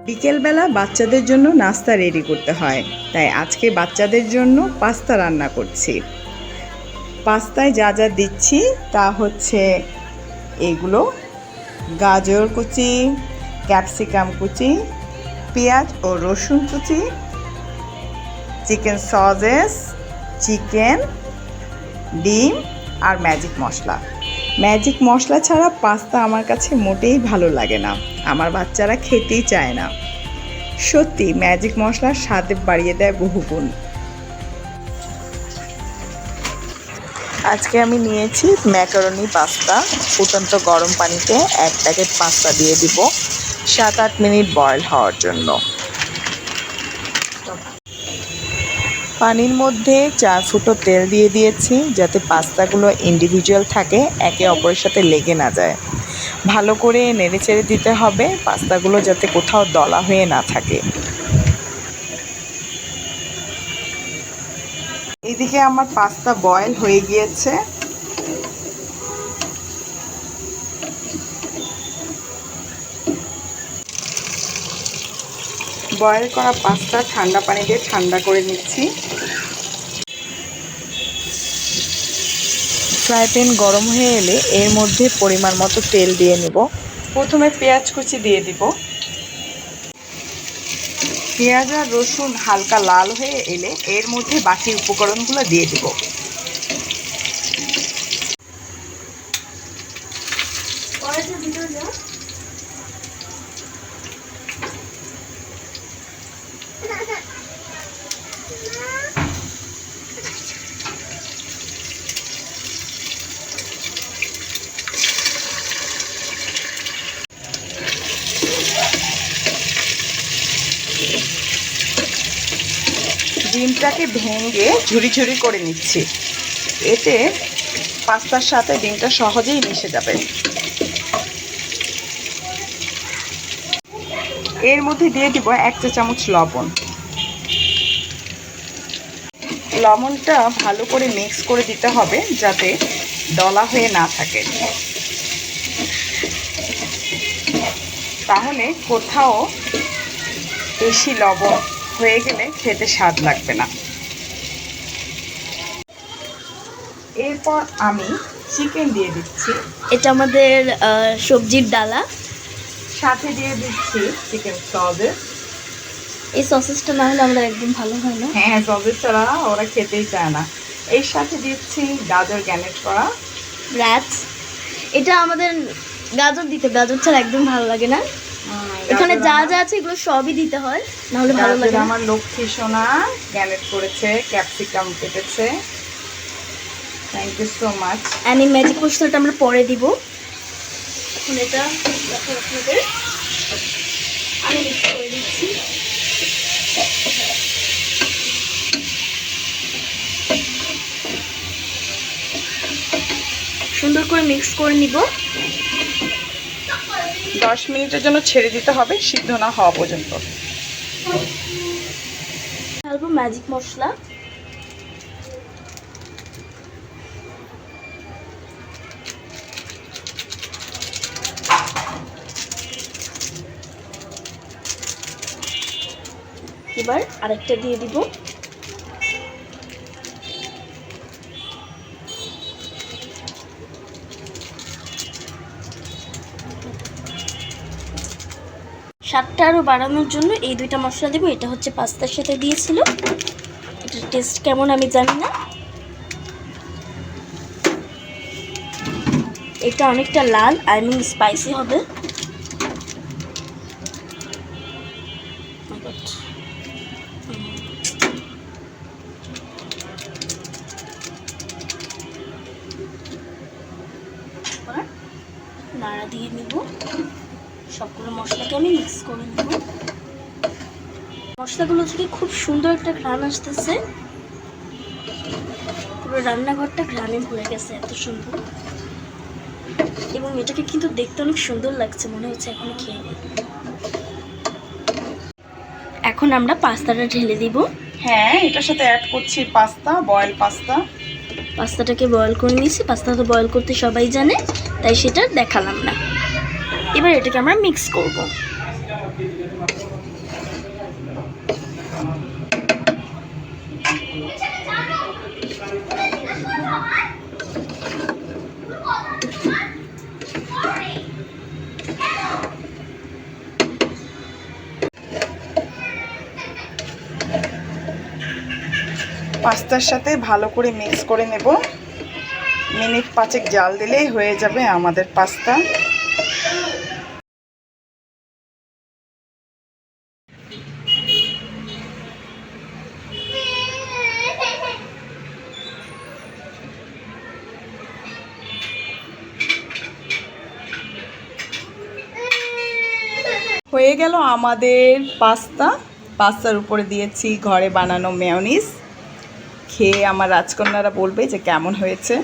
বিকেলবেলা বাচ্চাদের জন্য নাস্তা রেডি করতে হয়, তাই আজকে বাচ্চাদের জন্য পাস্তা রান্না করছি। পাস্তায় যা যা দিচ্ছি তা হচ্ছে এগুলো: গাজর কুচি, ক্যাপসিকাম কুচি, পেঁয়াজ ও রসুন কুচি, চিকেন সসেস, চিকেন, ডিম আর ম্যাজিক মশলা। ম্যাজিক মশলা ছাড়া পাস্তা আমার কাছে মোটেই ভালো লাগে না, আমার বাচ্চারা খেতেই চায় না। সত্যি ম্যাজিক মশলার স্বাদ বাড়িয়ে দেয় বহুগুণ। আজকে আমি নিয়েছি ম্যাকারনি পাস্তা। ফুটন্ত গরম পানিতে 1 প্যাকেট পাস্তা দিয়ে দিব 7-8 মিনিট বয়েল হওয়ার জন্য। পানির মধ্যে 4 ফুটো তেল দিয়ে দিয়েছি, যাতে পাস্তাগুলো ইন্ডিভিজুয়াল থাকে, একে অপরের সাথে লেগে না যায়। ভালো করে নেড়েচেড়ে দিতে হবে, পাস্তাগুলো যাতে কোথাও দলা হয়ে না থাকে। এদিকে আমার পাস্তা বয়েল হয়ে গিয়েছে। বয়েল করা পাস্তা ঠান্ডা পানি দিয়ে ঠান্ডা করে নিচ্ছি। ফ্রাই প্যান গরম হয়ে এলে এর মধ্যে পরিমাণ মতো তেল দিয়ে নেব। প্রথমে পেঁয়াজ কুচি দিয়ে দিব। পেঁয়াজ আর রসুন হালকা লাল হয়ে এলে এর মধ্যে বাকি উপকরণগুলো দিয়ে দিব। ডিমটাকে ভেঙে ঝুরি ঝুরি করে নিচ্ছি, এতে পাস্তার সাথে ডিমটা সহজেই মিশে যাবে। এর মধ্যে দিয়ে দিব 1 চা চামচ লবণ। লবণটা ভালো করে মিক্স করে দিতে হবে, যাতে দলা হয়ে না থাকে, তাহলে কোথাও বেশি লবণ হয়ে গেলে খেতে স্বাদ লাগবে না। এরপর আমি চিকেন দিয়ে দিচ্ছি। এটা আমাদের সবজির ডালা। সাথে দিয়ে দিচ্ছি চিকেন সসেস। এই সসেসটা না হলে আমাদের একদম ভালো হয় না। হ্যাঁ, সসেস ছাড়া ওরা খেতেই চায় না। এর সাথে দিচ্ছি গাজর গ্যানেট করা। রাইস, এটা আমাদের গাজর দিতে, গাজর ছাড়া একদম ভালো লাগে না। এখানে যা যা আছে এগুলো সবই দিতে হয়, না হলে ভালো লাগে না। আমার লক্ষ্মী সোনা গ্যানেট করেছে, ক্যাপসিকাম কেটেছে। Thank you so much. অ্যানি ম্যাজিক মশলাটা আমরা পরে দিব। এখন এটা আপনাদের আমি মিক্স করে দিচ্ছি। সুন্দর করে মিক্স করে নিব। 10 মিনিটের জন্য ছেড়ে দিতে হবে, সিদ্ধ না হওয়া পর্যন্ত। ঢালবো ম্যাজিক মশলা। এবার আরেকটা দিয়ে দিব। স্বাদটা আরও বাড়ানোর জন্য এই 2টা মশলা দেবো। এটা হচ্ছে পাস্তার সাথে দিয়েছিল, এটার টেস্ট কেমন আমি জানি না। এটা অনেকটা লাল, আই মিন স্পাইসি হবে। নাড়া দিয়ে নিব। সবগুলো মশলাকে আমি মিক্স করে নেব। মশলাগুলো থেকে খুব সুন্দর একটা ঘ্রাণ আসতেছে, পুরো রান্নাঘরটা ঘ্রাণে ভরে গেছে, এত সুন্দর। এবং এটাকে কিন্তু দেখতে অনেক সুন্দর লাগছে, মনে হচ্ছে এখন খেয়ে নিই। এখন আমরা পাস্তাটা ঢেলে দিব। হ্যাঁ, এটার সাথে অ্যাড করছি পাস্তা, বয়েল পাস্তা। পাস্তাটাকে বয়েল করে নিয়েছি। পাস্তা তো বয়েল করতে সবাই জানে, তাই সেটা দেখালাম না। এবার এটাকে আমরা মিক্স করব। পাস্তার সাথে ভালো করে মিক্স করে নেব। মিনিট 5 জাল দিলেই হয়ে যাবে আমাদের পাস্তা। হয়ে গেল আমাদের পাস্তা। পাস্তার উপরে দিয়েছি ঘরে বানানো মেয়োনিজ। খেয়ে আমার রাজকন্যারা বলবে যে কেমন হয়েছে।